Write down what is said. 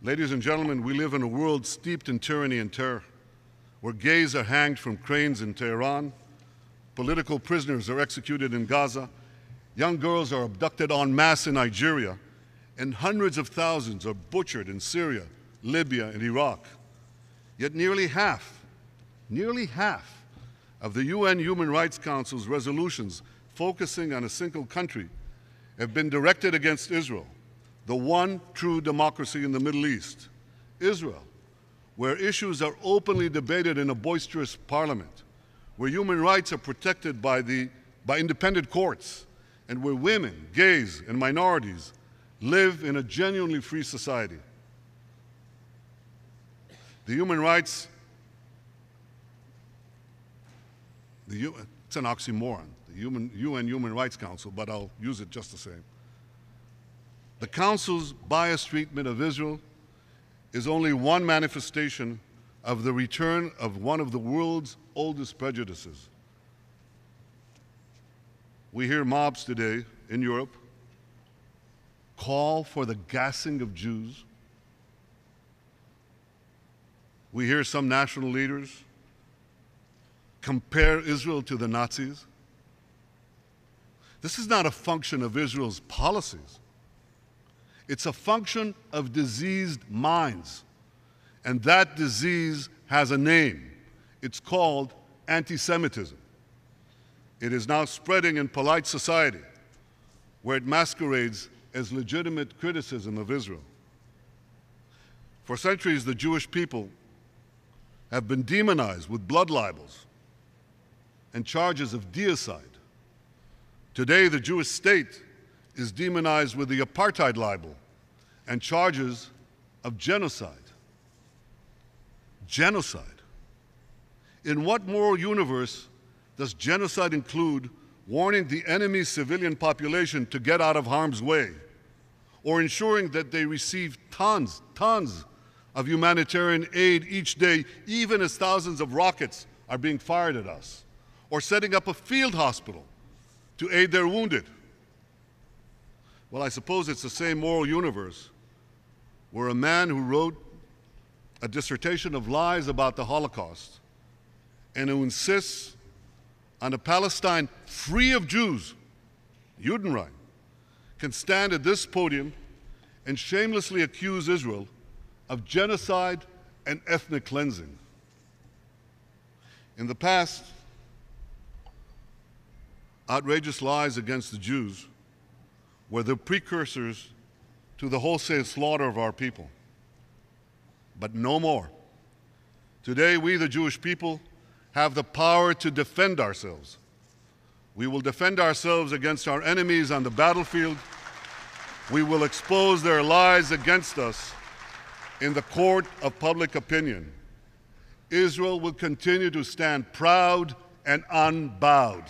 Ladies and gentlemen, we live in a world steeped in tyranny and terror, where gays are hanged from cranes in Tehran, political prisoners are executed in Gaza, young girls are abducted en masse in Nigeria, and hundreds of thousands are butchered in Syria, Libya, and Iraq. Yet nearly half of the UN Human Rights Council's resolutions focusing on a single country have been directed against Israel, the one true democracy in the Middle East. Israel, where issues are openly debated in a boisterous parliament, where human rights are protected by independent courts, and where women, gays, and minorities live in a genuinely free society. The human rights, it's an oxymoron, the UN Human Rights Council, but I'll use it just the same. The Council's biased treatment of Israel is only one manifestation of the return of one of the world's oldest prejudices. We hear mobs today in Europe call for the gassing of Jews. We hear some national leaders compare Israel to the Nazis. This is not a function of Israel's policies. It's a function of diseased minds. And that disease has a name. It's called anti-Semitism. It is now spreading in polite society, where it masquerades as legitimate criticism of Israel. For centuries, the Jewish people have been demonized with blood libels and charges of deicide. Today, the Jewish state is demonized with the apartheid libel and charges of genocide. Genocide. In what moral universe does genocide include warning the enemy's civilian population to get out of harm's way, or ensuring that they receive tons of humanitarian aid each day, even as thousands of rockets are being fired at us, or setting up a field hospital to aid their wounded? Well, I suppose it's the same moral universe where a man who wrote a dissertation of lies about the Holocaust and who insists on a Palestine free of Jews, Judenrein, can stand at this podium and shamelessly accuse Israel of genocide and ethnic cleansing. In the past, outrageous lies against the Jews were the precursors to the wholesale slaughter of our people. But no more. Today, we, the Jewish people, have the power to defend ourselves. We will defend ourselves against our enemies on the battlefield. We will expose their lies against us in the court of public opinion. Israel will continue to stand proud and unbowed.